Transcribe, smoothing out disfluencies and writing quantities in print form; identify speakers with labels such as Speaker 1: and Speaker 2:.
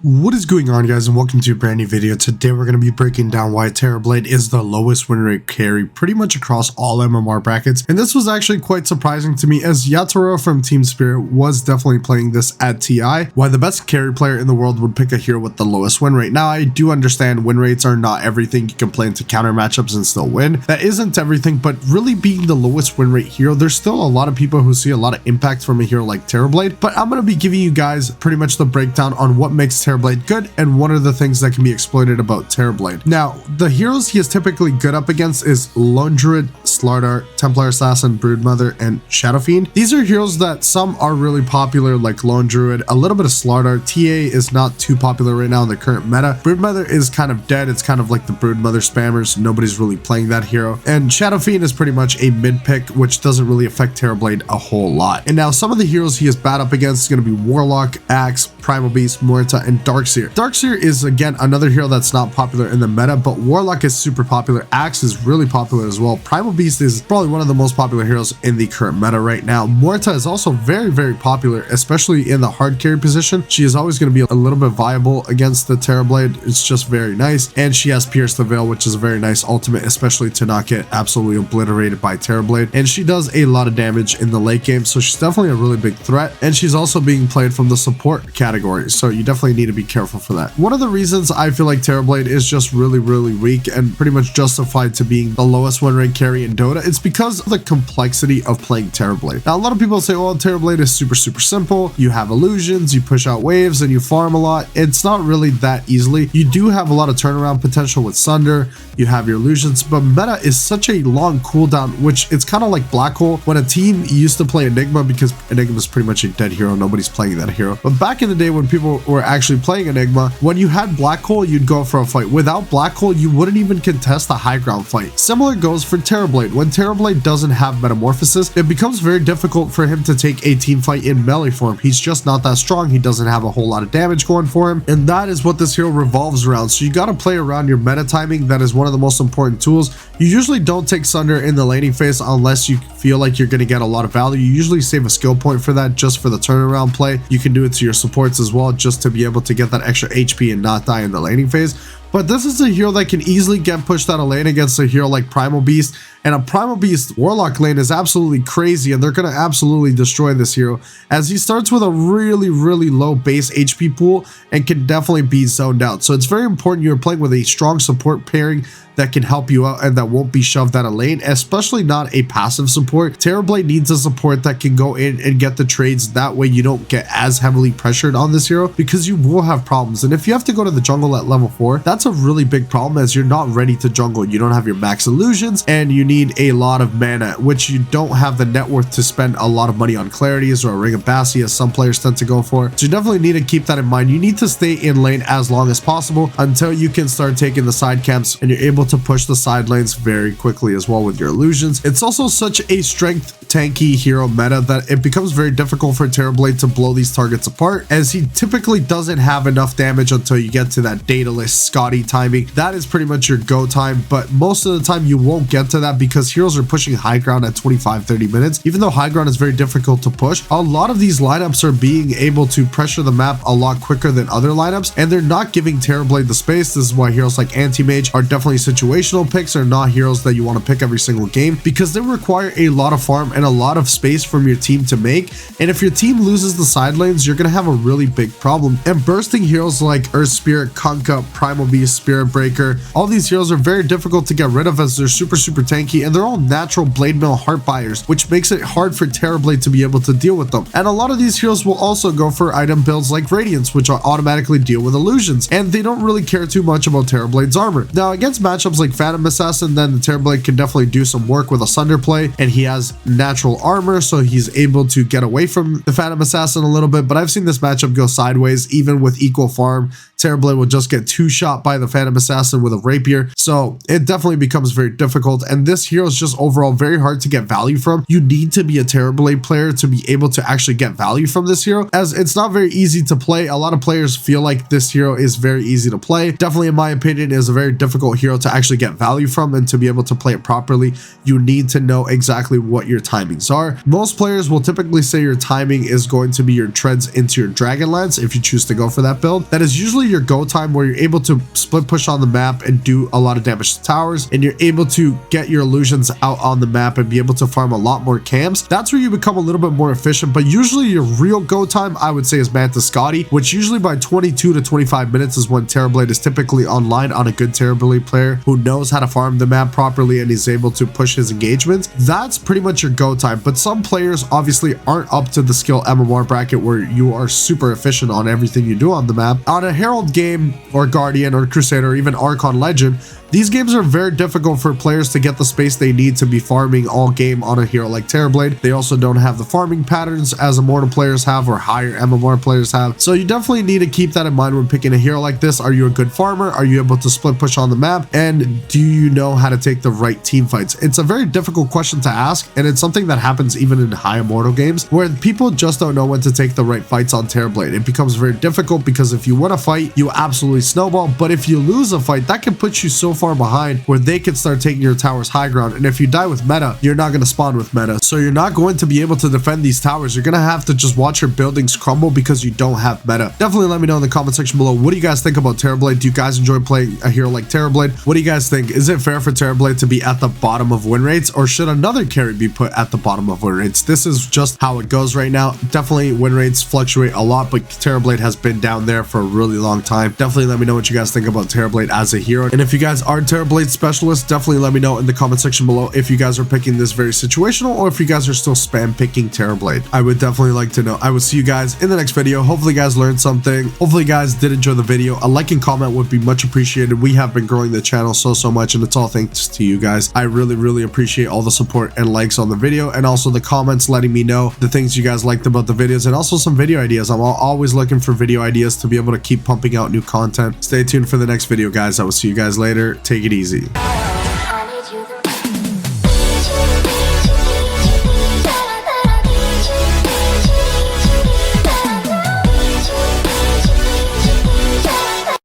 Speaker 1: What is going on, guys, and welcome to a brand new video. Today we're going to be breaking down why Terrorblade is the lowest win rate carry pretty much across all MMR brackets, and this was actually quite surprising to me as Yatoro from Team Spirit was definitely playing this at TI, why the best carry player in the world would pick a hero with the lowest win rate. Now I do understand win rates are not everything. You can play into counter matchups and still win. That isn't everything, but really being the lowest win rate hero, there's still a lot of people who see a lot of impact from a hero like Terrorblade, but I'm going to be giving you guys pretty much the breakdown on what makes Terrorblade good and what are the things that can be exploited about Terrorblade. Now, the heroes he is typically good up against is Lone Druid, Slardar, Templar Assassin, Broodmother, and Shadow Fiend. These are heroes that some are really popular, like Lone Druid, a little bit of Slardar. TA is not too popular right now in the current meta. Broodmother is kind of dead. It's kind of like the Broodmother spammers. Nobody's really playing that hero. And Shadow Fiend is pretty much a mid pick, which doesn't really affect Terrorblade a whole lot. And now some of the heroes he is bad up against is going to be Warlock, Axe, Primal Beast, Morita, and Darkseer. Darkseer is again another hero that's not popular in the meta, but Warlock is super popular. Axe is really popular as well. Primal Beast is probably one of the most popular heroes in the current meta right now. Morita is also very popular, especially in the hard carry position. She is always going to be a little bit viable against the Terrorblade. It's just very nice. And she has Pierce the Veil, which is a very nice ultimate, especially to not get absolutely obliterated by Terrorblade. And she does a lot of damage in the late game, so she's definitely a really big threat. And she's also being played from the support category, so you definitely need to be careful for that. One of the reasons I feel like Terrorblade is just really weak and pretty much justified to being the lowest win rate carry in Dota, it's because of the complexity of playing Terrorblade. Now, a lot of people say, well, Terrorblade is super simple. You have illusions, you push out waves, and you farm a lot. It's not really that easily. You do have a lot of turnaround potential with Sunder. You have your illusions, but meta is such a long cooldown, which it's kind of like Black Hole when a team used to play Enigma, because Enigma is pretty much a dead hero. Nobody's playing that hero. But back in the day when people were actually playing Enigma, when you had Black Hole, you'd go for a fight. Without Black Hole, you wouldn't even contest a high ground fight. Similar goes for Terrorblade. When Terrorblade doesn't have Metamorphosis, it becomes very difficult for him to take a team fight in melee form. He's just not that strong. He doesn't have a whole lot of damage going for him, and that is what this hero revolves around. So you got to play around your meta timing. That is one of the most important tools. You usually don't take Sunder in the laning phase unless you feel like you're going to get a lot of value. You usually save a skill point for that, just for the turnaround play. You can do it to your supports as well, just to be able to get that extra HP and not die in the laning phase. But this is a hero that can easily get pushed out of lane against a hero like Primal Beast. And a Primal Beast Warlock lane is absolutely crazy, and they're going to absolutely destroy this hero, as he starts with a really low base HP pool and can definitely be zoned out. So it's very important you're playing with a strong support pairing that can help you out and that won't be shoved out of lane, especially not a passive support. Terrorblade needs a support that can go in and get the trades. That way you don't get as heavily pressured on this hero, because you will have problems. And if you have to go to the jungle at level 4, that's a really big problem, as you're not ready to jungle. You don't have your max illusions, and you need a lot of mana, which you don't have the net worth to spend a lot of money on clarities or a Ring of Bassi, as some players tend to go for. So you definitely need to keep that in mind. You need to stay in lane as long as possible until you can start taking the side camps, and you're able to push the side lanes very quickly as well with your illusions. It's also such a strength tanky hero meta that it becomes very difficult for Terrorblade to blow these targets apart, as he typically doesn't have enough damage until you get to that Daedalus Scotty timing. That is pretty much your go time, but most of the time you won't get to that because heroes are pushing high ground at 25-30 minutes. Even though high ground is very difficult to push, a lot of these lineups are being able to pressure the map a lot quicker than other lineups, and they're not giving Terrorblade the space. This is why heroes like Anti-Mage are definitely situational picks, are not heroes that you want to pick every single game, because they require a lot of farm and a lot of space from your team to make. And if your team loses the side lanes, you're going to have a really big problem. And bursting heroes like Earth Spirit, Kunkka, Primal Beast, Spirit Breaker, all these heroes are very difficult to get rid of, as they're super tanky, and they're all natural blade mill heart buyers, which makes it hard for Terrorblade to be able to deal with them. And a lot of these heroes will also go for item builds like Radiance, which automatically deal with illusions, and they don't really care too much about Terrorblade's armor. Now, against matchups like Phantom Assassin, then the Terrorblade can definitely do some work with a Sunder play, and he has natural armor, so he's able to get away from the Phantom Assassin a little bit. But I've seen this matchup go sideways. Even with equal farm, Terrorblade will just get two-shot by the Phantom Assassin with a rapier, so it definitely becomes very difficult. And this this hero is just overall very hard to get value from. You need to be a Terrorblade player to be able to actually get value from this hero, as it's not very easy to play. A lot of players feel like this hero is very easy to play. Definitely, in my opinion, is a very difficult hero to actually get value from, and to be able to play it properly, you need to know exactly what your timings are. Most players will typically say your timing is going to be your treads into your Dragonlance if you choose to go for that build. That is usually your go time, where you're able to split push on the map and do a lot of damage to towers, and you're able to get your illusions out on the map and be able to farm a lot more camps. That's where you become a little bit more efficient, but usually your real go time, I would say, is Manta Scotty, which usually by 22 to 25 minutes is when Terrorblade is typically online on a good Terrorblade player who knows how to farm the map properly and is able to push his engagements. That's pretty much your go time, but some players obviously aren't up to the skill MMR bracket where you are super efficient on everything you do on the map. On a Herald game or Guardian or Crusader or even Archon Legend, these games are very difficult for players to get the space they need to be farming all game on a hero like Terrorblade. They also don't have the farming patterns as Immortal players have or higher MMR players have. So you definitely need to keep that in mind when picking a hero like this. Are you a good farmer? Are you able to split push on the map? And do you know how to take the right team fights? It's a very difficult question to ask, and it's something that happens even in high Immortal games where people just don't know when to take the right fights on Terrorblade. It becomes very difficult because if you win a fight, you absolutely snowball, but if you lose a fight, that can put you so far behind where they can start taking your towers high ground, and if you die with meta, you're not going to spawn with meta, so you're not going to be able to defend these towers. You're going to have to just watch your buildings crumble because you don't have meta. Definitely let me know in the comment section below, what do you guys think about Terrorblade? Do you guys enjoy playing a hero like Terrorblade? What do you guys think? Is it fair for Terrorblade to be at the bottom of win rates, or should another carry be put at the bottom of win rates? This is just how it goes right now. Definitely win rates fluctuate a lot, but Terrorblade has been down there for a really long time. Definitely let me know what you guys think about Terrorblade as a hero, and if you guys are Terrorblade specialists, definitely let me know in the comment section below if you guys are picking this very situational or if you guys are still spam picking Terrorblade. I would definitely like to know. I will see you guys in the next video. Hopefully you guys learned something. Hopefully you guys did enjoy the video. A like and comment would be much appreciated. We have been growing the channel so much, and it's all thanks to you guys. I really appreciate all the support and likes on the video, and also the comments letting me know the things you guys liked about the videos, and also some video ideas. I'm always looking for video ideas to be able to keep pumping out new content. Stay tuned for the next video, guys. I will see you guys later. Take it easy.